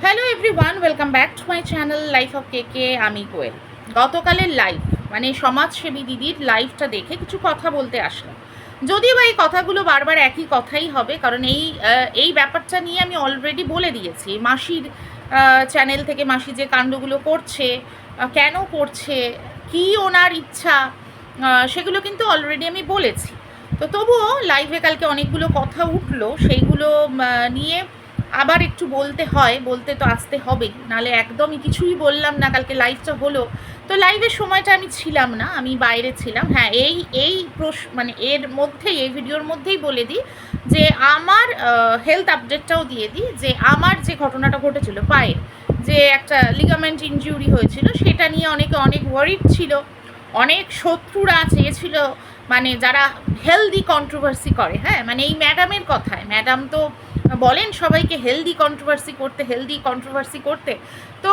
Hello everyone, welcome back to my channel life of কেকে। আমি কোয়েল। গতকালের লাইভ মানে সমাজসেবী দিদির লাইভটা দেখে কিছু কথা বলতে আসলাম। যদিও বা এই কথাগুলো বারবার একই কথাই হবে, কারণ এই ব্যাপারটা নিয়ে আমি অলরেডি বলে দিয়েছি। মাসির চ্যানেল থেকে মাসি যে কাণ্ডগুলো করছে, কেন করছে, কি ওনার ইচ্ছা, সেগুলো কিন্তু অলরেডি আমি বলেছি। তো তবুও লাইভে কালকে অনেকগুলো কথা উঠলো, সেইগুলো নিয়ে আবার একটু বলতে হয়, বলতে তো আসতে হবেই, নাহলে একদমই কিছুই বললাম না। কালকে লাইভটা হলো, তো লাইভের সময়টা আমি ছিলাম না, আমি বাইরে ছিলাম। হ্যাঁ, এই মানে এর মধ্যেই, এই ভিডিওর মধ্যেই বলে দিই যে আমার হেলথ আপডেটটাও দিয়ে দিই, যে আমার যে ঘটনাটা ঘটেছিল পায়ের, যে একটা লিগামেন্ট ইনজুরি হয়েছিল, সেটা নিয়ে অনেকে অনেক ওয়ারিড ছিল। অনেক শত্রুরা চেয়েছিল, মানে যারা হেলদি কন্ট্রোভার্সি করে, হ্যাঁ, মানে এই ম্যাডামের কথায়, ম্যাডাম তো বলেন সবাইকে হেলদি কন্ট্রোভার্সি করতে। তো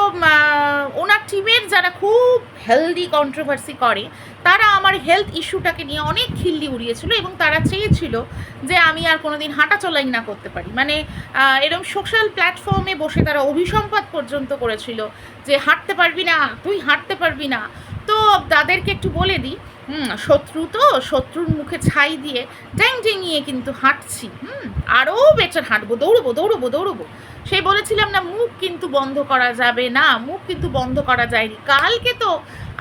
ওনার টিমের যারা খুব হেলদি কন্ট্রোভার্সি করে, তারা আমার হেলথ ইস্যুটাকে নিয়ে অনেক খিল্লি উড়িয়েছিল, এবং তারা চেয়েছিল যে আমি আর কোনোদিন হাঁটা চলাই না করতে পারি। মানে এরকম সোশ্যাল প্ল্যাটফর্মে বসে তারা অভিসম্পাত পর্যন্ত করেছিল যে হাঁটতে পারবি না, তুই হাঁটতে পারবি না। তো তাদেরকে একটু বলে দিই, শত্রু তো, শত্রুর মুখে ছাই দিয়ে ড্যাং ডেঙিয়ে কিন্তু হাঁটছি, আরও বেটার হাঁটবো, দৌড়বো। সেই বলেছিলাম না, মুখ কিন্তু বন্ধ করা যাবে না, মুখ কিন্তু বন্ধ করা যায়নি। কালকে তো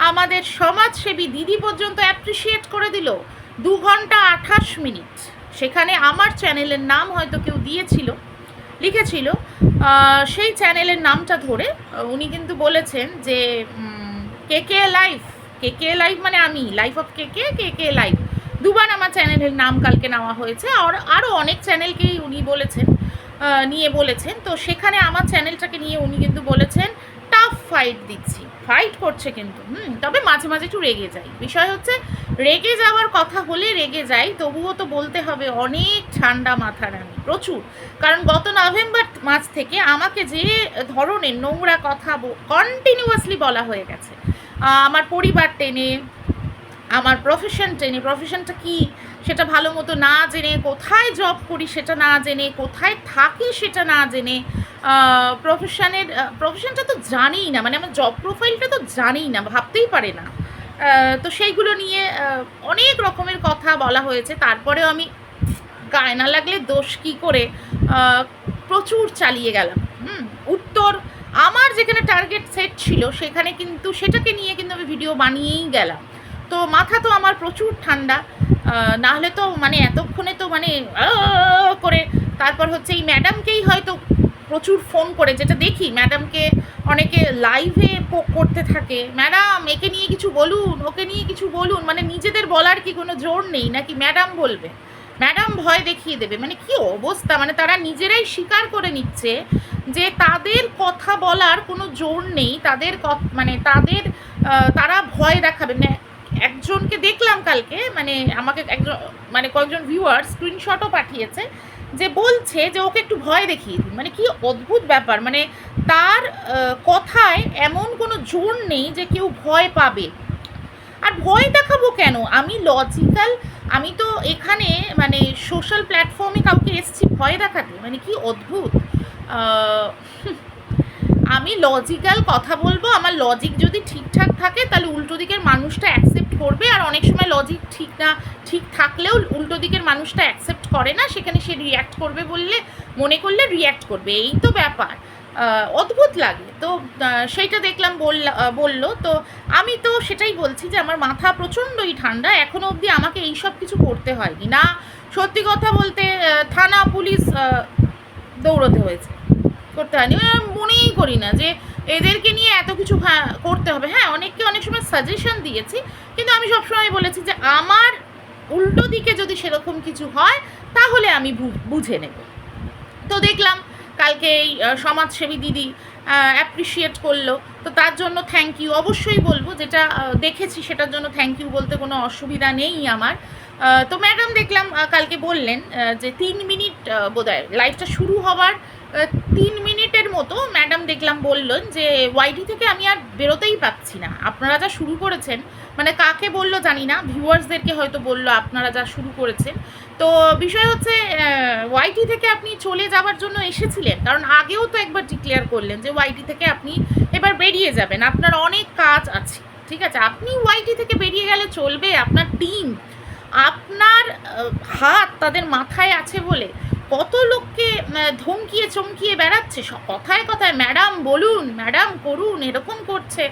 আমাদের সমাজসেবী দিদি পর্যন্ত অ্যাপ্রিসিয়েট করে দিল 2 ঘন্টা 28 মিনিট। সেখানে আমার চ্যানেলের নাম হয়তো কেউ দিয়েছিল, লিখেছিল, সেই চ্যানেলের নামটা ধরে উনি কিন্তু বলেছেন যে কেকে লাইভ মানে আমি, লাইফ অফ কেকে লাইভ, দুবার আমার চ্যানেলের নাম কালকে নেওয়া হয়েছে। আর আরও অনেক চ্যানেলকেই উনি বলেছেন, নিয়ে বলেছেন। তো সেখানে আমার চ্যানেলটাকে নিয়ে উনি কিন্তু বলেছেন টাফ ফাইট দিচ্ছি, ফাইট করছে কিন্তু, তবে মাঝে মাঝে একটু রেগে যাই। বিষয় হচ্ছে, রেগে যাওয়ার কথা হলে রেগে যাই, তবুও তো বলতে হবে অনেক ঠান্ডা মাথার আমি, প্রচুর। কারণ গত নভেম্বর মাস থেকে আমাকে যে ধরনের নোংরা কথা কন্টিনিউয়াসলি বলা হয়ে গেছে, আমার পরিবার টেনে, আমার প্রফেশন টেনে, প্রফেশনটা কি সেটা ভালো মতো না জেনে, কোথায় জব করি সেটা না জেনে, কোথায় থাকি সেটা না জেনে, প্রফেশনটা তো জানিই না, মানে আমার জব প্রোফাইলটা তো জানিই না, ভাবতেই পারে না। তো সেইগুলো নিয়ে অনেক রকমের কথা বলা হয়েছে। তারপরেও আমি গায়ে না লাগলে দোষ কী করে প্রচুর চালিয়ে গেলাম। উত্তর আমার যেখানে টার্গেট সেট ছিল, সেখানে কিন্তু সেটাকে নিয়ে কিন্তু আমি ভিডিও বানিয়েই গেলাম। তো মাথা তো আমার প্রচুর ঠান্ডা, না হলে তো মানে এতক্ষণে তো মানে করে। তারপর হচ্ছে এই ম্যাডামকেই হয়তো প্রচুর ফোন করে, যেটা দেখি ম্যাডামকে অনেকে লাইভে করতে থাকে, ম্যাডাম একে নিয়ে কিছু বলুন, ওকে নিয়ে কিছু বলুন, মানে নিজেদের বলার কি কোনো জোর নেই নাকি ম্যাডাম বলবে, ম্যাডাম ভয় দেখিয়ে দেবে, মানে কি অবস্থা। মানে তারা নিজেরাই স্বীকার করে নিচ্ছে যে তাদের কথা বলার কোনো জোর নেই, তাদের মানে তারা ভয় দেখাবে। মানে একজনকে দেখলাম কালকে, মানে আমাকে একজন, মানে কয়েকজন ভিউয়ার স্ক্রিনশটও পাঠিয়েছে, যে বলছে যে ওকে একটু ভয় দেখিয়ে দিন। মানে কি অদ্ভুত ব্যাপার, মানে তার কথায় এমন কোনো জোর নেই যে কেউ ভয় পাবে। আর ভয় দেখাবো কেন? আমি লজিক্যাল, আমি তো এখানে মানে সোশ্যাল প্ল্যাটফর্মে কাউকে এসছি ভয় দেখাতে, মানে কি অদ্ভুত। আমি লজিক্যাল কথা বলবো, আমার লজিক যদি ঠিকঠাক থাকে তাহলে উল্টো দিকের মানুষটা অ্যাকসেপ্ট করবে। আর অনেক সময় লজিক ঠিক থাকলেও উল্টো দিকের মানুষটা অ্যাকসেপ্ট করে না, সেখানে সে রিয়্যাক্ট করবে মনে করলে রিয়্যাক্ট করবে, এই তো ব্যাপার। অদ্ভুত লাগে। তো সেইটা দেখলাম, বললো। তো আমি তো সেটাই বলছি যে আমার মাথা প্রচণ্ডই ঠান্ডা, এখনও অবধি আমাকে এইসব কিছু করতে হয়নি না। সত্যি কথা বলতে থানা পুলিশ দৌড়তে হয়েছে, করতে হয়নি। মনেই করি না যে এদেরকে নিয়ে এত কিছু করতে হবে। হ্যাঁ, অনেককে অনেক সময় সাজেশন দিয়েছি, কিন্তু আমি সবসময় বলেছি যে আমার উল্টো দিকে যদি সেরকম কিছু হয় তাহলে আমি বুঝে নেব। তো দেখলাম কালকে এই সমাজসেবী দিদি অ্যাপ্রিসিয়েট করলো, তো তার জন্য থ্যাংক ইউ অবশ্যই বলবো। যেটা দেখেছি সেটার জন্য থ্যাংক ইউ বলতে কোনো অসুবিধা নেই আমার। তো ম্যাডাম দেখলাম কালকে বললেন যে 3 মিনিট বোধহয় লাইভটা শুরু হওয়ার 3 মিনিটের মতো ম্যাডাম দেখলাম বললেন যে ওয়াইটি থেকে আমি আর বেরোতেই পাচ্ছি না, আপনারা যা শুরু করেছেন মানে কাকে বললো জানি না, ভিউয়ার্সদেরকে হয়তো বললো আপনারা যা শুরু করেছেন। তো বিষয় হচ্ছে ওয়াইটি থেকে আপনি চলে যাওয়ার জন্য এসেছিলেন, কারণ আগেও তো একবার ডিক্লেয়ার করলেন যে ওয়াইটি থেকে আপনি এবার বেরিয়ে যাবেন, আপনার অনেক কাজ আছে। ঠিক আছে, আপনি ওয়াইটি থেকে বেরিয়ে গেলে চলবে? আপনার টিম, আপনার হাত তাদের মাথায় আছে বলে কত লোককে ধমকিয়ে চমকিয়ে বেড়াচ্ছে, কথায় কথায় ম্যাডাম বলুন, ম্যাডাম করুন, এরকম করছে।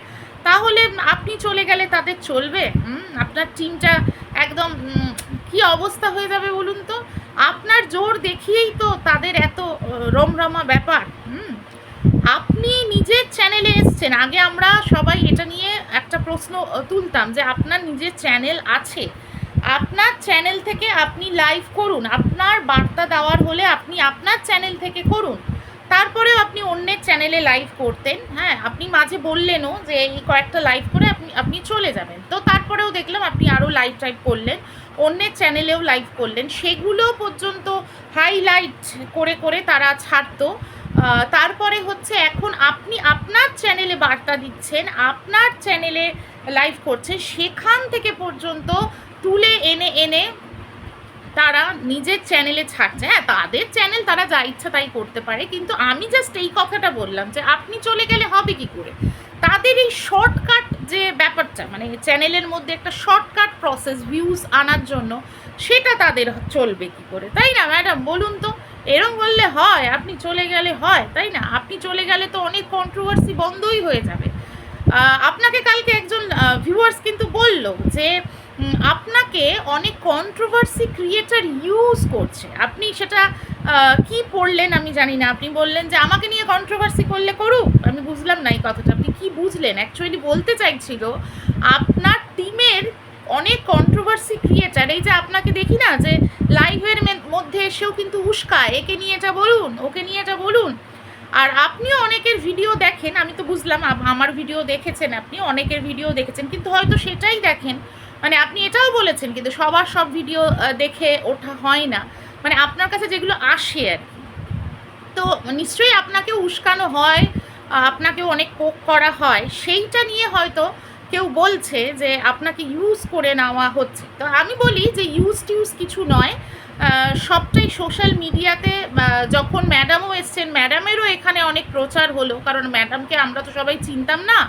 তাহলে আপনি চলে গেলে তাদের চলবে? আপনার টিমটা একদম কি অবস্থা হয়ে যাবে বলুন তো। আপনার জোর দেখিয়েই তো তাদের এত রমরমা ব্যাপার। আপনি নিজের চ্যানেলে এসছেন, আগে আমরা সবাই এটা নিয়ে একটা প্রশ্ন তুলতাম যে আপনার নিজের চ্যানেল আছে, আপনার চ্যানেল থেকে আপনি লাইভ করুন, আপনার বার্তা দেওয়ার হলে আপনি আপনার চ্যানেল থেকে করুন। তারপরেও আপনি অন্যের চ্যানেলে লাইভ করতেন। হ্যাঁ, আপনি মাঝে বললেনও যে এই কয়েকটা লাইভ করে আপনি চলে যাবেন, তো তারপরেও দেখলাম আপনি আরও লাইভ টাইভ করলেন, অন্যের চ্যানেলেও লাইভ করলেন, সেগুলো পর্যন্ত হাইলাইট করে করে তারা ছাড়তো। তারপরে হচ্ছে এখন আপনি আপনার চ্যানেলে বার্তা দিচ্ছেন, আপনার চ্যানেলে লাইভ করছেন, সেখান থেকে পর্যন্ত তুলে এনে এনে তারা নিজের চ্যানেলে ছাড়ছে। হ্যাঁ, তাদের চ্যানেল, তারা যা ইচ্ছা তাই করতে পারে, কিন্তু আমি জাস্ট এই কথাটা বললাম যে আপনি চলে গেলে হবে কি করে। তাদের এই শর্টকাট যে ব্যাপারটা, মানে চ্যানেলের মধ্যে একটা শর্টকাট প্রসেস ভিউজ আনার জন্য, সেটা তাদের চলবে কি করে, তাই না ম্যাডাম বলুন তো? এরম বললে হয়? আপনি চলে গেলে হয়, তাই না? আপনি চলে গেলে তো অনেক কন্ট্রোভার্সি বন্ধই হয়ে যাবে। আপনাকে কালকে একজন ভিউয়ার্স কিন্তু বলল যে আপনাকে অনেক কন্ট্রোভার্সি ক্রিয়েটার ইউজ করছে। আপনি সেটা কি পড়লেন আমি জানি না, আপনি বললেন যে আমাকে নিয়ে কন্ট্রোভার্সি করলে করুক। আমি বুঝলাম না এই কথাটা, আপনি কি বুঝলেন? অ্যাকচুয়ালি বলতে চাইছিল আপনার টিমের অনেক কন্ট্রোভার্সি ক্রিয়েটার, এই যে আপনাকে দেখি না যে লাইভের মধ্যে এসেও কিন্তু উস্কায়, একে নিয়ে এটা বলুন, ওকে নিয়ে এটা বলুন। আর আপনিও অনেকের ভিডিও দেখেন, আমি তো বুঝলাম আমার ভিডিও দেখেছেন, আপনি অনেকের ভিডিও দেখেছেন, কিন্তু হয়তো সেটাই দেখেন, মানে আপনি এটাও বলেছেন কিন্তু সবার সব ভিডিও দেখে ওঠা হয় না, মানে আপনার কাছে যেগুলো আসে আর কি। তো নিশ্চয়ই আপনাকে উস্কানো হয়, আপনাকে অনেক পোক করা হয়, সেইটা নিয়ে হয়তো কেউ বলছে যে আপনাকে ইউজ করে নেওয়া হচ্ছে। তো আমি বলি যে ইউজ টিউজ কিছু নয়, সবটাই সোশ্যাল মিডিয়াতে। যখন ম্যাডামও এসছেন, ম্যাডামেরও এখানে অনেক প্রচার হলো, কারণ ম্যাডামকে আমরা তো সবাই চিনতাম না,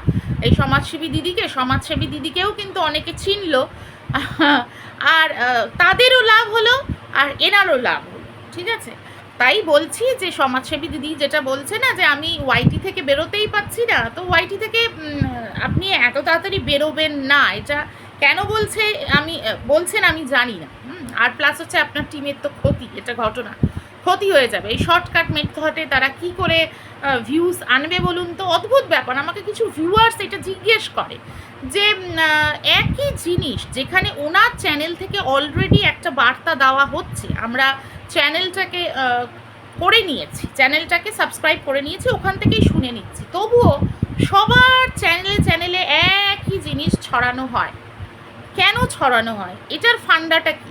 এই সমাজসেবী দিদিকেও কিন্তু অনেকে চিনল, আর তাদেরও লাভ হলো আর এনারও লাভ হলো। ঠিক আছে, তাই বলছি যে সমাজসেবী দিদি যেটা বলছে না যে আমি ওয়াইটি থেকে বেরোতেই পাচ্ছি না, তো ওয়াইটি থেকে আপনি এত তাড়াতাড়ি বেরোবেন না, এটা কেন বলছেন আমি জানি না। আর প্লাস হচ্ছে আপনার টিমের তো ক্ষতি, এটা ক্ষতি হয়ে যাবে এই শর্টকাট মেথডে। তারা কি করে ভিউজ আনবে বলুন তো? অদ্ভুত ব্যাপার। আমাকে কিছু ভিউয়ার্স এটা জিজ্ঞেস করে যে একই জিনিস যেখানে ওনার চ্যানেল থেকে অলরেডি একটা বার্তা দেওয়া হচ্ছে, আমরা চ্যানেলটাকে করে নিয়েছি, চ্যানেলটাকে সাবস্ক্রাইব করে নিয়েছি, ওখান থেকেই শুনে নিচ্ছি, তবুও সবার চ্যানেলে একই জিনিস ছড়ানো হয়। কেন ছড়ানো হয়? এটার ফান্ডাটা কি?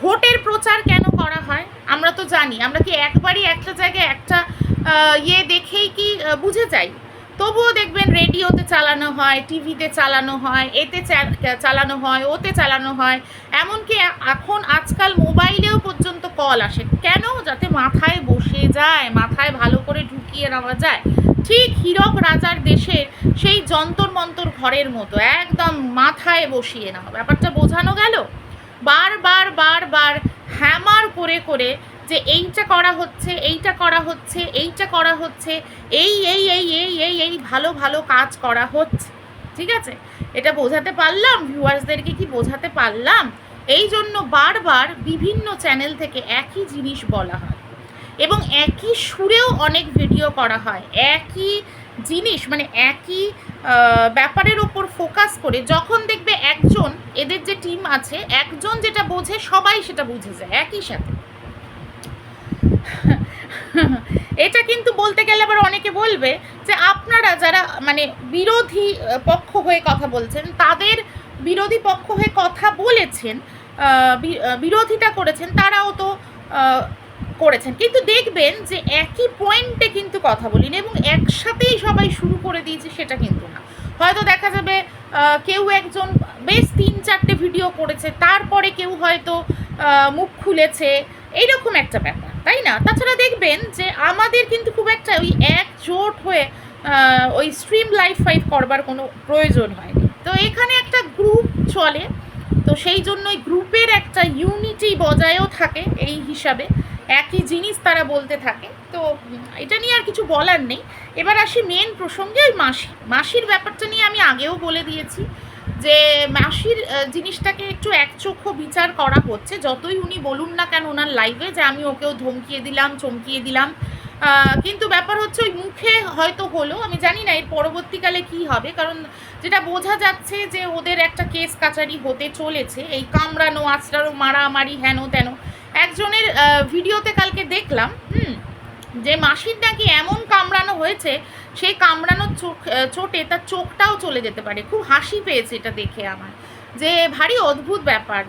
ভোটের প্রচার কেন করা হয় আমরা তো জানি। আমরা কি একবারই একটা জায়গায় একটা দেখেই কি বুঝে যাই? তবুও দেখবেন রেডিওতে চালানো হয়, টিভিতে চালানো হয়, এতে চালানো হয়, ওতে চালানো হয়, এমনকি এখন আজকাল মোবাইলেও পর্যন্ত কল আসে। কেন? যাতে মাথায় বসে যায়, মাথায় ভালো করে ঢুকিয়ে নেওয়া যায়। ঠিক হীরক রাজার দেশের সেই যন্তর মন্তর ঘরের মতো একদম মাথায় বসিয়ে নেওয়া, ব্যাপারটা বোঝানো গেল। বারবার হ্যামার করে করে যে এইটা করা হচ্ছে, এইটা করা হচ্ছে, এইটা করা হচ্ছে, এই ভালো ভালো কাজ করা হচ্ছে। ঠিক আছে, এটা বোঝাতে পারলাম ভিউয়ার্সদেরকে? কি বোঝাতে পারলাম? এই জন্য বারবার বিভিন্ন চ্যানেল থেকে একই জিনিস বলা হয় এবং একই সুরেও অনেক ভিডিও করা হয়, একই জিনিস মানে একই ব্যাপারের ওপর ফোকাস করে। যখন দেখবে একজন, এদের যে টিম আছে, একজন যেটা বোঝে সবাই সেটা বুঝে যায় একই সাথে। এটা কিন্তু বলতে গেলে আবার অনেকে বলবে যে আপনারা যারা মানে বিরোধী পক্ষ হয়ে কথা বলছেন, তাদের বিরোধী পক্ষ হয়ে কথা বলেছেন, বিরোধিতা করেছেন, তারাও তো করেছেন, কিন্তু দেখবেন যে একই পয়েন্টে কিন্তু কথা বলিনি এবং একসাথেই সবাই শুরু করে দিয়েছে, সেটা কিন্তু না। হয়তো দেখা যাবে কেউ একজন বেশ 3-4টে ভিডিও করেছে, তারপরে কেউ হয়তো মুখ খুলেছে, এইরকম একটা ব্যাপার, তাই না? তাছাড়া দেখবেন যে আমাদের কিন্তু খুব একটা ওই একজোট হয়ে ওই স্ট্রিম লাইভ করবার কোনো প্রয়োজন হয়নি। তো এখানে একটা গ্রুপ চলে, তো সেই জন্যই গ্রুপের একটা ইউনিটি বজায়ও থাকে এই হিসাবে, একই জিনিস তারা বলতে থাকে। তো এটা নিয়ে আর কিছু বলার নেই। এবার আসি মেন প্রসঙ্গে, ওই মাসির ব্যাপারটা নিয়ে আমি আগেও বলে দিয়েছি যে মাসির জিনিসটাকে একটু একচক্ষু বিচার করা হচ্ছে, যতই উনি বলুন না কেন ওনার লাইভে যে আমি ওকেও ধমকিয়ে দিলাম, চমকিয়ে দিলাম, কিন্তু ব্যাপার হচ্ছে ওই মুখে হয়তো হলো, আমি জানি না এর পরবর্তীকালে কি হবে, কারণ যেটা বোঝা যাচ্ছে যে ওদের একটা কেস কাচারি হতে চলেছে, এই কামড়ানো আঁচড়ানো মারামারি হেন তেন। একজনের ভিডিওতে কালকে দেখলাম যে মাসির নাকি এমন কামড়ানো হয়েছে, সেই কামড়ানোর চোটে তার চোখটাও চলে যেতে পারে। খুব হাসি পেয়েছে এটা দেখে আমার, যে ভারী অদ্ভুত ব্যাপার,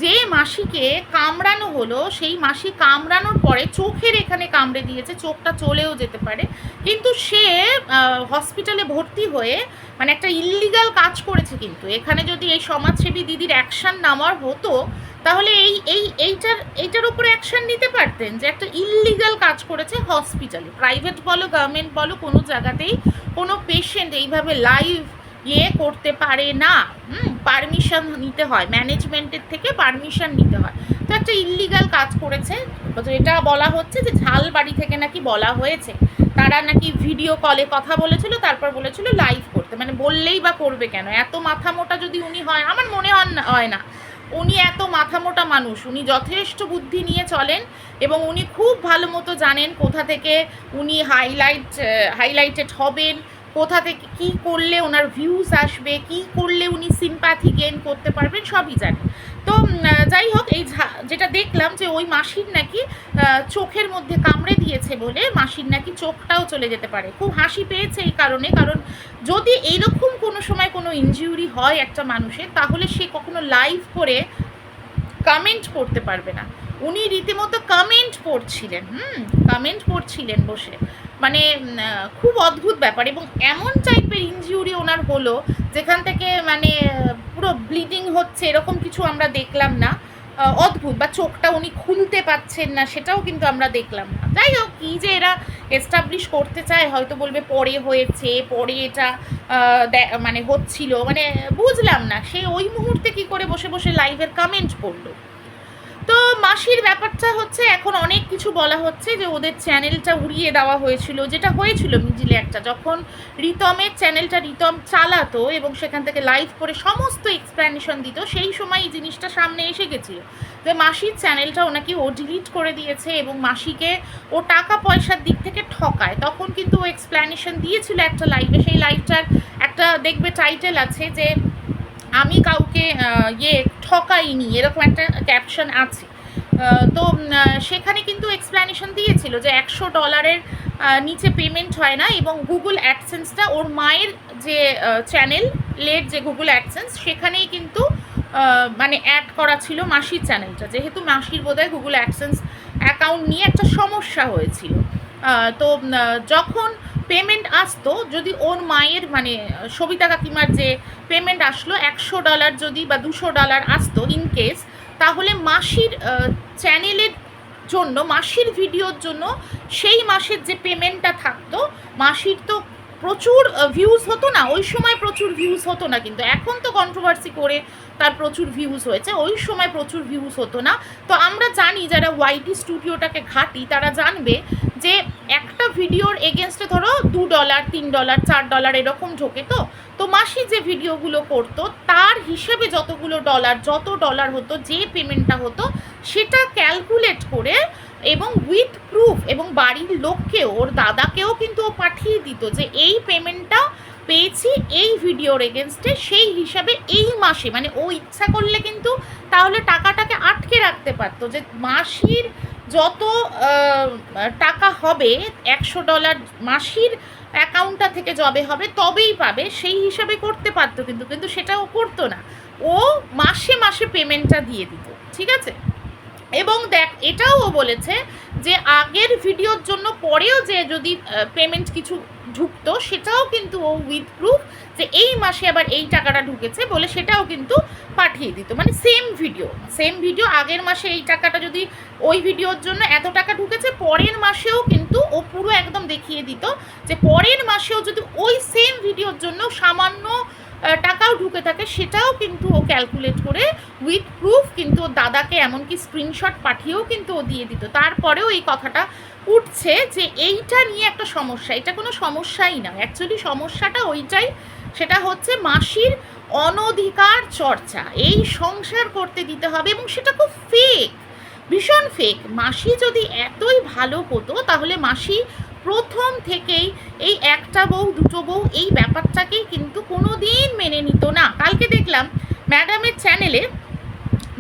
যে মাসিকে কামড়ানো হলো সেই মাসি কামড়ানোর পরে চোখের এখানে কামড়ে দিয়েছে, চোখটা চলেও যেতে পারে, কিন্তু সে হসপিটালে ভর্তি হয়ে মানে একটা ইল্লিগাল কাজ করেছে। কিন্তু এখানে যদি এই সমাজসেবী দিদির অ্যাকশান নেওয়ার হতো, তাহলে এইটার উপরে অ্যাকশান নিতে পারতেন যে একটা ইল্লিগাল কাজ করেছে হসপিটালে। প্রাইভেট বলো গভর্নমেন্ট বলো, কোনো জায়গাতেই কোনো পেশেন্ট এইভাবে লাইভ করতে পারে না, পারমিশন নিতে হয়, ম্যানেজমেন্টের থেকে পারমিশন নিতে হয়। তো একটা ইল্লিগাল কাজ করেছে, এটা বলা হচ্ছে যে ঝালবাড়ি থেকে নাকি বলা হয়েছে, তারা নাকি ভিডিও কলে কথা বলেছিল, তারপর বলেছিল লাইভ করতে। মানে বললেই বা করবে কেন? এত মাথা মোটা যদি উনি হয়, আমার মনে হয় না উনি এত মাথা মোটা মানুষ। উনি যথেষ্ট বুদ্ধি নিয়ে চলেন এবং উনি খুব ভালো মতো জানেন কোথা থেকে উনি হাইলাইটেড হবেন, কোথা থেকে কী করলে ওনার ভিউজ আসবে, কী করলে উনি সিম্প্যাথি গেইন করতে পারবেন, সবই জানেন। তো যাই হোক, এই যেটা দেখলাম যে ওই মাসির নাকি চোখের মধ্যে কামড়ে দিয়েছে বলে মাসির নাকি চোখটাও চলে যেতে পারে। খুব হাসি পেয়েছে এই কারণে, কারণ যদি এইরকম কোনো সময় কোনো ইনজিউরি হয় একটা মানুষের, তাহলে সে কখনো লাইভ করে কমেন্ট করতে পারবে না। উনি রীতিমতো কমেন্ট পড়ছিলেন বসে, মানে খুব অদ্ভুত ব্যাপার। এবং এমন টাইপের ইনজিউরি ওনার হলো যেখান থেকে মানে পুরো ব্লিডিং হচ্ছে, এরকম কিছু আমরা দেখলাম না। অদ্ভুত, বা চোখটা উনি খুলতে পাচ্ছেন না, সেটাও কিন্তু আমরা দেখলাম না। যাই হোক, কী যে এরা এস্টাবলিশ করতে চায়, হয়তো বলবে পরে হয়েছে, পরে এটা মানে হচ্ছিল, মানে বুঝলাম না সে ওই মুহূর্তে কি করে বসে বসে লাইভের কমেন্ট করলো। তো মাসির ব্যাপারটা হচ্ছে, এখন অনেক কিছু বলা হচ্ছে যে ওদের চ্যানেলটা উড়িয়ে দেওয়া হয়েছিল, যেটা হয়েছিল মিডিলে একটা, যখন রিতমের চ্যানেলটা রিতম চালাতো এবং সেখান থেকে লাইভ করে সমস্ত এক্সপ্লেনেশন দিত, সেই সময় এই জিনিসটা সামনে এসে গেছিল যে মাসির চ্যানেলটা ওনাকে ও ডিলিট করে দিয়েছে এবং মাসিকে ও টাকা পয়সার দিক থেকে ঠকায়। তখন কিন্তু ও এক্সপ্লেনেশন দিয়েছিল একটা লাইভে, সেই লাইভটার একটা দেখবে টাইটেল আছে যে আমি কাউকে ঠকাইনি, এরকম একটা ক্যাপশন আছে। তো সেখানে কিন্তু এক্সপ্লেনেশন দিয়েছিল যে $100 নিচে পেমেন্ট হয় না, এবং গুগল অ্যাডসেন্সটা ওর মায়ের যে চ্যানেলের যে গুগল অ্যাডসেন্স, সেখানেই কিন্তু মানে অ্যাড করা ছিল মাসির চ্যানেলটা, যেহেতু মাসির বোধহয় গুগল অ্যাডসেন্স অ্যাকাউন্ট নিয়ে একটা সমস্যা হয়েছিল। তো যখন পেমেন্ট আসতো, যদি ওর মায়ের মানে সবিতা কাকিমার যে পেমেন্ট আসলো $100 যদি বা $200 আসতো ইন কেস, তাহলে মাসির চ্যানেলের জন্য, মাসির ভিডিওর জন্য সেই মাসের যে পেমেন্টটা থাকতো, মাসির তো প্রচুর ভিউজ হতো না ওই সময়, প্রচুর ভিউজ হতো না, কিন্তু এখন তো কন্ট্রোভার্সি করে তার প্রচুর ভিউজ হয়েছে, ওই সময় প্রচুর ভিউজ হতো না। তো আমরা জানি যারা ওয়াইটি স্টুডিওটাকে ঘাঁটি, তারা জানবে যে একটা ভিডিওর এগেনস্টে ধরো $2, $3, $4 এরকম ঢোকে। তো মাসি যে ভিডিওগুলো করতো তার হিসেবে যত ডলার হতো, যে পেমেন্টটা হতো, সেটা ক্যালকুলেট করে এবং উইথ প্রুফ, এবং বাড়ির লোককেও, ওর দাদাকেও কিন্তু ও পাঠিয়ে দিত যে এই পেমেন্টটা পেয়েছি এই ভিডিওর এগেনস্টে, সেই হিসাবে এই মাসে, মানে ও ইচ্ছা করলে কিন্তু তাহলে টাকাটাকে আটকে রাখতে পারতো, যে মাসির যত টাকা হবে $100 মাসির অ্যাকাউন্টটা থেকে যবে হবে তবেই পাবে, সেই হিসাবে করতে পারতো, কিন্তু সেটা ও করতো না, ও মাসে মাসে পেমেন্টটা দিয়ে দিত। ঠিক আছে, এবং দেখ এটাও ও বলেছে যে আগের ভিডিওর জন্য পরেও যে যদি পেমেন্ট কিছু ঢুকতো সেটাও কিন্তু ও উইথ প্রুফ যে এই মাসে আবার এই টাকাটা ঢুকেছে বলে সেটাও কিন্তু পাঠিয়ে দিত। মানে সেম ভিডিও আগের মাসে এই টাকাটা যদি ওই ভিডিওর জন্য এত টাকা ঢুকেছে, পরের মাসেও কিন্তু ও পুরো একদম দেখিয়ে দিত যে পরের মাসেও যদি ওই সেম ভিডিওর জন্য সামান্য টাকাও ঢুকে থাকে সেটাও কিন্তু ও ক্যালকুলেট করে উইথ প্রুফ কিন্তু ওর দাদাকে এমনকি স্ক্রিনশট পাঠিয়েও কিন্তু ও দিয়ে দিত। তারপরেও এই কথাটা উঠছে যে এইটা নিয়ে একটা সমস্যা, এটা কোনো সমস্যাই না, অ্যাকচুয়ালি সমস্যাটা ওইটাই, সেটা হচ্ছে মাসির অনধিকার চর্চা, এই সংসার করতে দিতে হবে এবং সেটা খুব ফেক, ভীষণ ফেক। মাসি যদি এতই ভালো হতো তাহলে মাসি প্রথম থেকেই এই একটা বউ দুটো বউ এই ব্যাপারটাকেই কিন্তু কোনো দিন মেনে নিত না। কালকে দেখলাম ম্যাডামের চ্যানেলে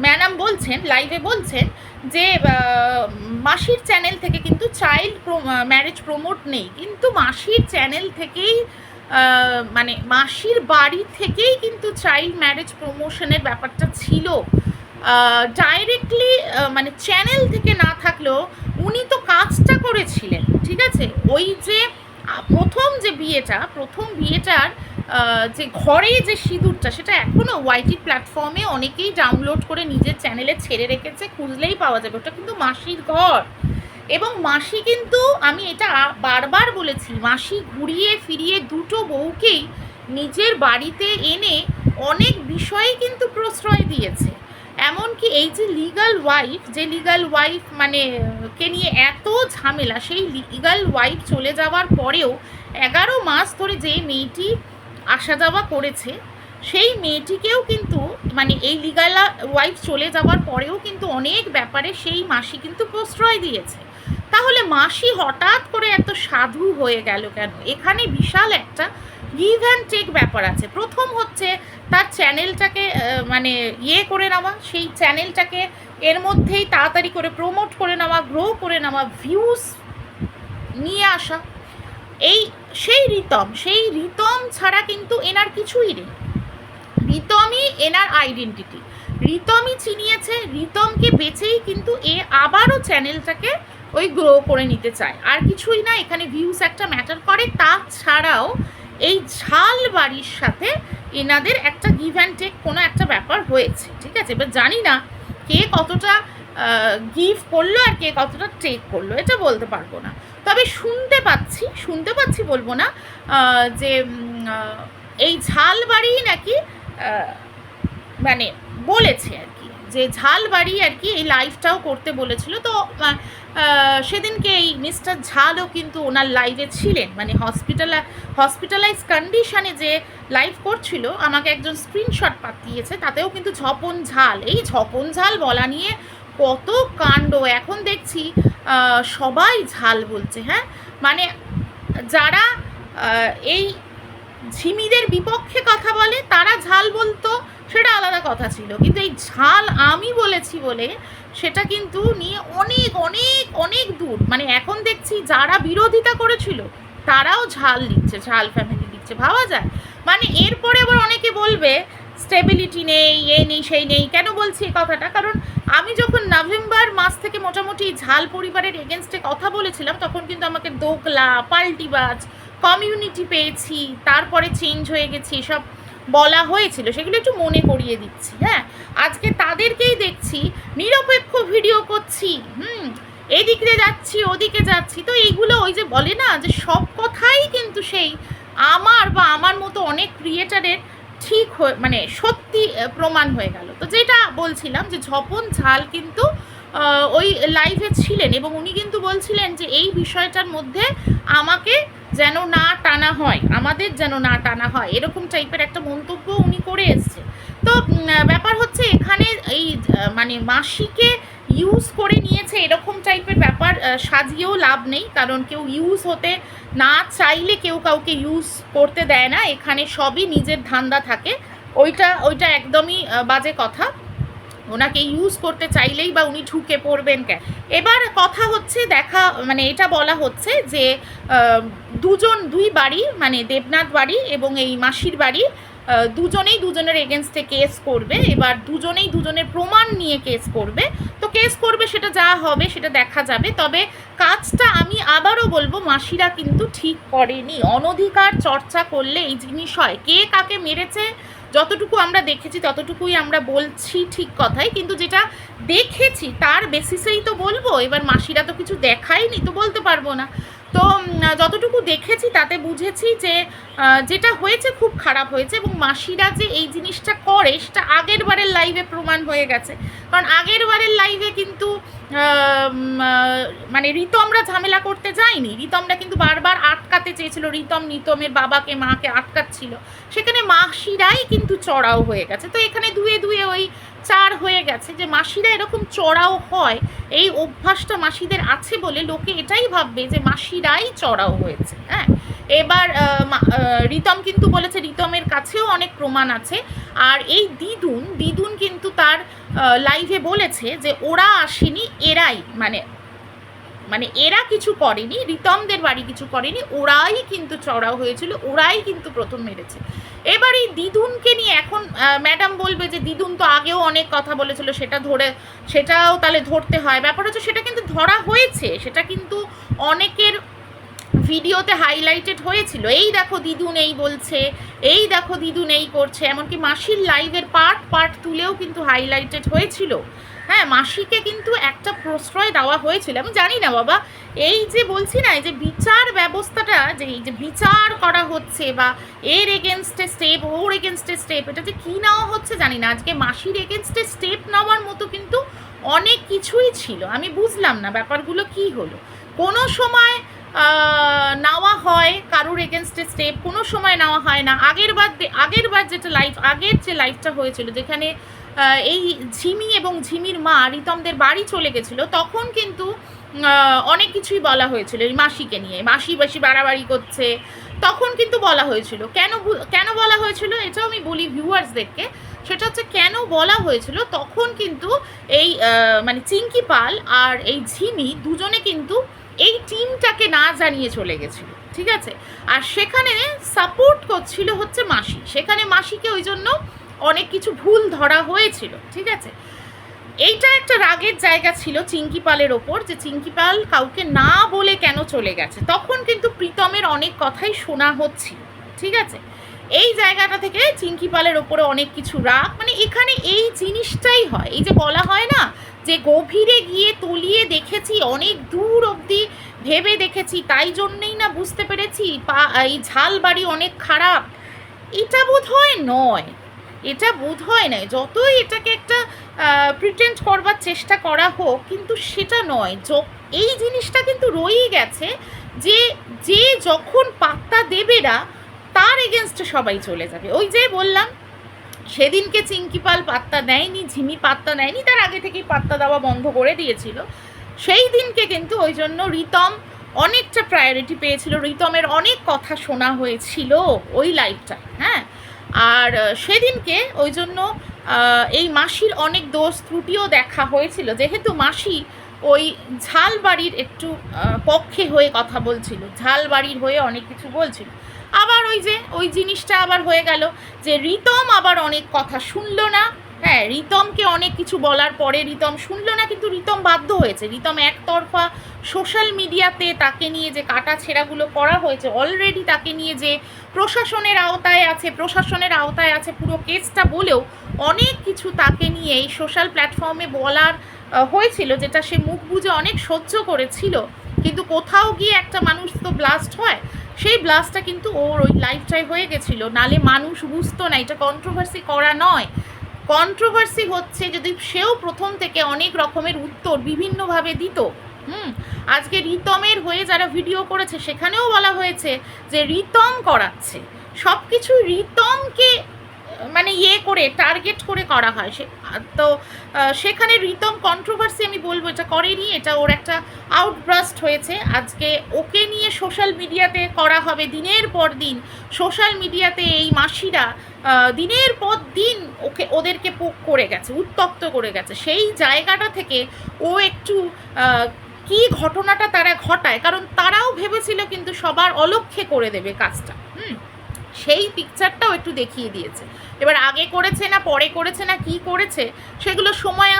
ম্যাডাম বলছেন, লাইভে বলছেন যে মাসির চ্যানেল থেকে কিন্তু চাইল্ড ম্যারেজ প্রমোট নেই, কিন্তু মাসির চ্যানেল থেকেই মানে মাসির বাড়ি থেকেই কিন্তু চাইল্ড ম্যারেজ প্রমোশনের ব্যাপারটা ছিল। ডাইরেক্টলি মানে চ্যানেল থেকে না থাকলেও উনি তো কাজটা করেছিলেন, ঠিক আছে। ওই যে প্রথম বিয়েটার যে ঘরে যে সিঁদুরটা সেটা এখনও ওয়াইটি প্ল্যাটফর্মে অনেকেই ডাউনলোড করে নিজের চ্যানেলে ছেড়ে রেখেছে, খুঁজলেই পাওয়া যাবে, ওটা কিন্তু মাসির ঘর। এবং মাসি কিন্তু, আমি এটা বারবার বলেছি, মাসি ঘুরিয়ে ফিরিয়ে দুটো বউকেই নিজের বাড়িতে এনে অনেক বিষয়ে কিন্তু প্রশ্রয় দিয়েছে। এমনকি এই যে লিগাল ওয়াইফ মানে কে নিয়ে এত ঝামেলা, সেই লিগাল ওয়াইফ চলে যাওয়ার পরেও 11 মাস ধরে যে মেয়েটি আসা যাওয়া করেছে সেই মেয়েটিকেও কিন্তু মানে এই লিগাল ওয়াইফ চলে যাওয়ার পরেও কিন্তু অনেক ব্যাপারে সেই মাসি কিন্তু প্রশ্রয় দিয়েছে। তাহলে মাসি হঠাৎ করে এত সাধু হয়ে গেল কেন? এখানে বিশাল একটা গিভ অ্যান্ড টেক ব্যাপার আছে। প্রথম হচ্ছে তার চ্যানেলটাকে মানে করে নেওয়া, সেই চ্যানেলটাকে এর মধ্যেই তাড়াতাড়ি করে প্রমোট করে নেওয়া, গ্রো করে নেওয়া, ভিউজ নিয়ে আসা। সেই রিতম ছাড়া কিন্তু এনার কিছুই নেই। রিতমই এনার আইডেন্টিটি, রিতমই চিনিয়েছে, রিতমকে বেচেই কিন্তু এ আবারও চ্যানেলটাকে ওই গ্রো করে নিতে চায়, আর কিছুই না। এখানে ভিউজ একটা ম্যাটার করে। তাছাড়াও এই ঝাল বাড়ির সাথে এনাদের একটা গিভ অ্যান্ড টেক কোনো একটা ব্যাপার হয়েছে, ঠিক আছে। এবার জানি না কে কতটা গিভ করলো আর কে কতটা টেক করলো, এটা বলতে পারবো না। তবে শুনতে পাচ্ছি বলবো না যে এই ঝাল বাড়ি নাকি মানে বলেছে আর কি, যে ঝাল বাড়ি আর কি এই লাইভটাও করতে বলেছিল। তো সেদিনকে এই মিস্টার ঝালও কিন্তু ওনার লাইভে ছিলেন, মানে হসপিটালাইজ কন্ডিশনে যে লাইভ করছিল, আমাকে একজন স্ক্রিনশট পাঠিয়েছে, তাতেও কিন্তু ঝপন ঝাল বলা নিয়ে কত কাণ্ড। এখন দেখছি সবাই ঝাল বলছে, হ্যাঁ, মানে যারা এই ঝিমিদের বিপক্ষে কথা বলে তারা ঝাল বলতো, সেটা আলাদা কথা ছিল, কিন্তু এই ঝাল আমি বলেছি বলে সেটা কিন্তু নিয়ে অনেক অনেক অনেক দূর। মানে এখন দেখছি যারা বিরোধিতা করেছিল তারাও ঝাল ফ্যামিলি দিচ্ছে, ভাবা যায়। মানে এরপরে আবার অনেকে বলবে স্টেবিলিটি নেই, এই নেই সেই নেই। কেন বলছি এই কথাটা? কারণ আমি যখন নভেম্বর মাস থেকে মোটামুটি ঝাল পরিবারের এগেনস্টে কথা বলেছিলাম তখন কিন্তু আমাকে দোকলা, পাল্টিবাজ, কমিউনিটি পেয়েছি, তারপরে চেঞ্জ হয়ে গেছি, সব বলা হয়েছিল, সেগুলো একটু মনে করিয়ে দিচ্ছি। হ্যাঁ, আজকে তাদেরকেই দেখছি নিরপেক্ষ ভিডিও করছি, এদিকে যাচ্ছি ওদিকে যাচ্ছি। তো এইগুলো ওই যে বলে না যে সব কথাই কিন্তু সেই আমার মতো অনেক ক্রিয়েটারের ঠিক মানে সত্যি প্রমাণ হয়ে গেল। তো যেটা বলছিলাম যে ঝপন ঝাল কিন্তু ওই লাইভে ছিলেন এবং উনি কিন্তু বলছিলেন যে এই বিষয়টার মধ্যে আমাকে যেন না টানা হয়, আমাদের যেন না টানা হয়, এরকম টাইপের একটা মন্তব্য উনি করে এসছে। তো ব্যাপার হচ্ছে এখানে এই মানে মাসিকে ইউজ করে নিয়েছে এরকম টাইপের ব্যাপার সাজিয়েও লাভ নেই, কারণ কেউ ইউজ হতে না চাইলে কেউ কাউকে ইউজ করতে দেয় না, এখানে সবই নিজের ধান্দা থাকে, ওইটা একদমই বাজে কথা। ওনাকে ইউজ করতে চাইলেই বা উনি ঢুকে পড়বেন কেন? এবার কথা হচ্ছে মানে এটা বলা হচ্ছে যে দুই বাড়ি, মানে দেবনাথ বাড়ি এবং এই মাসির বাড়ি দুজনেই দুজনের এগেনস্টে কেস করবে, এবার দুজনেই দুজনের প্রমাণ নিয়ে কেস করবে। তো কেস করবে, সেটা যা হবে সেটা দেখা যাবে। তবে কাজটা আমি আবারও বলবো, মাসিরা কিন্তু ঠিক করেনি। অনধিকার চর্চা করলে এই জিনিস হয়। কে কাকে মেরেছে যতটুকু আমরা দেখেছি ততটুকুই আমরা বলছি, ঠিক কথাই, কিন্তু যেটা দেখেছি তার বেসিসেই তো বলবো। এবার মাসিরা তো কিছু দেখায়নি, তো বলতে পারবো না। তো যতটুকু দেখেছি তাতে বুঝেছি যে যেটা হয়েছে খুব খারাপ হয়েছে, এবং মাসিরা যে এই জিনিসটা করে সেটা আগের বারের লাইভে প্রমাণ হয়ে গেছে। কারণ আগের বারের লাইভে কিন্তু মানে রিতমরা ঝামেলা করতে যায়নি, রিতমরা কিন্তু বারবার আটকাতে চেয়েছিল, রিতমের বাবাকে মাকে আটকাচ্ছিল, সেখানে মাসিরাই কিন্তু চড়াও হয়ে গেছে। তো এখানে দুয়ে দুয়ে ওই 4 হয়ে গেছে যে মাসিরা এরকম চড়াও হয়, এই অভ্যাসটা মাসিদের আছে বলে লোকে এটাই ভাববে যে মাসিরাই চড়াও হয়েছে। হ্যাঁ, এবার রিতম কিন্তু বলেছে রিতমের কাছেও অনেক প্রমাণ আছে। আর এই দিদুন কিন্তু তার লাইভে বলেছে যে ওরা আসেনি, এরাই মানে এরা কিছু করেনি, রিতমদের বাড়ি কিছু করেনি, ওরাই কিন্তু চড়াও হয়েছিল, ওরাই কিন্তু প্রথম মেরেছে। এবার এই দিদুনকে নিয়ে এখন ম্যাডাম বলবে যে দিদুন তো আগেও অনেক কথা বলেছিল, সেটাও তাহলে ধরতে হয়। ব্যাপার হচ্ছে সেটা কিন্তু ধরা হয়েছে, সেটা কিন্তু অনেকের ভিডিওতে হাইলাইটেড হয়েছিল। এই দেখো দিদুন এই বলছে, এই দেখো দিদুন এই করছে, এমনকি মাসির লাইভের পার্ট তুলেও কিন্তু হাইলাইটেড হয়েছিল। হ্যাঁ, মাসিকে কিন্তু একটা প্রশ্রয় দেওয়া হয়েছিল। আমি জানি না বাবা, এই যে বলছি না, এই যে বিচার ব্যবস্থাটা, যে এই যে বিচার করা হচ্ছে বা এর এগেনস্টে স্টেপ, ওর এগেনস্টে স্টেপ, এটা যে কী নেওয়া হচ্ছে জানি না। আজকে মাসির এগেনস্টে স্টেপ নেওয়ার মতো কিন্তু অনেক কিছুই ছিল। আমি বুঝলাম না ব্যাপারগুলো কি হলো। কোনো সময় নেওয়া হয় কারুর এগেনস্টে স্টেপ, কোনো সময় নেওয়া হয় না। আগেরবার যেটা আগের যে লাইভটা হয়েছিল, যেখানে এই ঝিমি এবং ঝিমির মা রিতমদের বাড়ি চলে গেছিলো, তখন কিন্তু অনেক কিছুই বলা হয়েছিল এই মাসিকে নিয়ে, মাসি বাড়াবাড়ি করছে, তখন কিন্তু বলা হয়েছিল। কেন বলা হয়েছিল এটাও আমি বলি ভিউয়ার্সদেরকে। সেটা হচ্ছে কেন বলা হয়েছিল, তখন কিন্তু এই মানে চিঙ্কি পাল আর এই ঝিমি দুজনে কিন্তু এই টিমটাকে না জানিয়ে চলে গেছিল, ঠিক আছে। আর সেখানে সাপোর্ট করছিল হচ্ছে মাসি, সেখানে মাসিকে ওই জন্য অনেক কিছু ভুল ধরা হয়েছিল, ঠিক আছে। এইটা একটা রাগের জায়গা ছিল চিঙ্কি পালের ওপর, যে চিঙ্কি পাল কাউকে না বলে কেন চলে গেছে। তখন কিন্তু প্রীতমের অনেক কথাই শোনা হচ্ছিল, ঠিক আছে। এই জায়গাটা থেকে চিঙ্কি পালের ওপরে অনেক কিছু রাগ, মানে এখানে এই জিনিসটাই হয়। এই যে বলা হয় না যে গভীরে গিয়ে তলিয়ে দেখেছি, অনেক দূর অবধি ভেবে দেখেছি, তাই জন্যেই না বুঝতে পেরেছি এই ঝালবাড়ি অনেক খারাপ। এটা বোধ হয় নয়, এটা বোধ হয় না। যতই এটাকে একটা প্রিটেন্ড করবার চেষ্টা করা হোক, কিন্তু সেটা নয়। এই জিনিসটা কিন্তু রয়েই গেছে যে যখন পাত্তা দেবে না, তার এগেনস্টে সবাই চলে যাবে। ওই যে বললাম, সেদিনকে চিঙ্কি পাল পাত্তা দেয়নি, ঝিমি পাত্তা দেয়নি, তার আগে থেকেই পাত্তা দেওয়া বন্ধ করে দিয়েছিল। সেই দিনকে কিন্তু ওই জন্য রিতম অনেকটা প্রায়োরিটি পেয়েছিল, রিতমের অনেক কথা শোনা হয়েছিল ওই লাইভটা। হ্যাঁ, আর সেদিনকে ওই জন্য এই মাসির অনেক দোষ ত্রুটিও দেখা হয়েছিল, যেহেতু মাসি ওই ঝালবাড়ির একটু পক্ষে হয়ে কথা বলছিল, ঝালবাড়ির হয়ে অনেক কিছু বলছিল। আবার ওই জিনিসটা আবার হয়ে গেল যে রিতম আবার অনেক কথা শুনলো না। হ্যাঁ, রিতমকে অনেক কিছু বলার পরে রিতম শুনলো না, কিন্তু রিতম বাধ্য হয়েছে। রিতম একতরফা সোশ্যাল মিডিয়াতে তাকে নিয়ে যে কাটা ছেঁড়াগুলো করা হয়েছে, অলরেডি তাকে নিয়ে যে প্রশাসনের আওতায় আছে পুরো কেসটা বলেও অনেক কিছু তাকে নিয়ে এই সোশ্যাল প্ল্যাটফর্মে বলার হয়েছিল, যেটা সে মুখ বুজে অনেক সহ্য করেছিল। কিন্তু কোথাও গিয়ে একটা মানুষ তো ব্লাস্ট হয়, সেই ব্লাস্টটা কিন্তু ওর ওই লাইফটাই হয়ে গেছিলো। নালে মানুষ বুঝতো না, এটা কন্ট্রোভার্সি করা নয়। কন্ট্রোভার্সি হচ্ছে যদি সেও প্রথম থেকে অনেক রকমের উত্তর বিভিন্নভাবে দিত। আজকে রিতমের হয়ে যারা ভিডিও করেছে সেখানেও বলা হয়েছে যে রিতম করাচ্ছে সব কিছু, রিতমকে মানে করে টার্গেট করে করা হয়। তো সেখানে রিতম কন্ট্রোভার্সি আমি বলবো এটা করেনি, এটা ওর একটা আউটব্রাস্ট হয়েছে। আজকে ওকে নিয়ে সোশ্যাল মিডিয়াতে করা হবে দিনের পর দিন, সোশ্যাল মিডিয়াতে এই মাসিরা দিনের পর দিন ওদেরকে পোক করে গেছে, উত্তক্ত করে গেছে। সেই জায়গাটা থেকে ও একটু কি ঘটনাটা তারা ঘটায়, কারণ তারাও ভেবেছিল কিন্তু সবার অলক্ষ্যে করে দেবে কাজটা। সেই পিকচারটাও একটু দেখিয়ে দিয়েছে। এবার আগে করেছে না পরে করেছে না কি করেছে সেগুলো সময়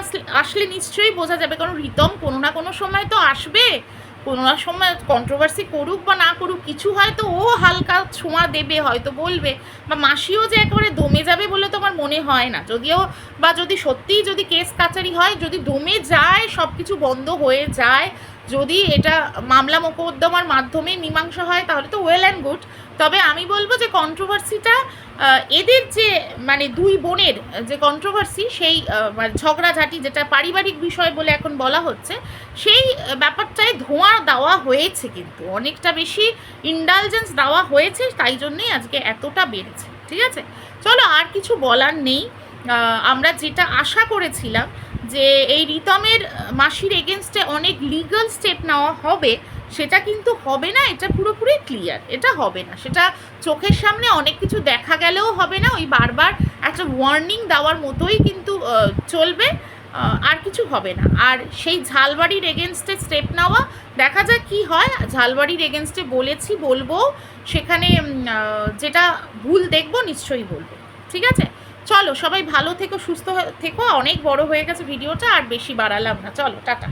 আসলে নিশ্চয়ই বোঝা যাবে, কারণ রিতম কোনো না কোনো সময় তো আসবে, কোনো না সময় কন্ট্রোভার্সি করুক বা না করুক কিছু হয়তো ও হালকা ছোঁয়া দেবে, হয়তো বলবে, বা মাসিও যে একেবারে দমে যাবে বলে তো আমার মনে হয় না। যদিও বা যদি সত্যিই যদি কেস কাচারি হয়, যদি দমে যায়, সব কিছু বন্ধ হয়ে যায়, যদি এটা মামলা মোকদ্দমার মাধ্যমে মীমাংসা হয় তাহলে তো ওয়েল অ্যান্ড গুড। তবে আমি বলবো যে কন্ট্রোভার্সিটা এদের যে মানে দুই বোনের যে কন্ট্রোভার্সি, সেই ঝগড়াঝাটি যেটা পারিবারিক বিষয় বলে এখন বলা হচ্ছে, সেই ব্যাপারটায় ধোঁয়া দেওয়া হয়েছে, কিন্তু অনেকটা বেশি ইন্ডালজেন্স দেওয়া হয়েছে, তাই জন্যই আজকে এতটা বেড়েছে। ঠিক আছে, চলো আর কিছু বলার নেই। আমরা যেটা আশা করেছিলাম যে এই রিতমের মাসির এগেনস্টে অনেক লিগাল স্টেপ নেওয়া হবে, সেটা কিন্তু হবে না, এটা পুরোপুরি ক্লিয়ার, এটা হবে না। সেটা চোখের সামনে অনেক কিছু দেখা গেলেও হবে না, ওই বারবার একটা ওয়ার্নিং দেওয়ার মতোই কিন্তু চলবে, আর কিছু হবে না। আর সেই ঝালবাড়ির এগেনস্টে স্টেপ নেওয়া, দেখা যাক কি হয়। ঝালবাড়ির এগেনস্টে বলেছি, বলবো, সেখানে যেটা ভুল দেখবো নিশ্চয়ই বলবো। ঠিক আছে, চলো সবাই ভালো থেকো, সুস্থ থেকো। অনেক বড় হয়ে গেছে ভিডিওটা, আর বেশি বাড়ালাম না, চলো টাটা।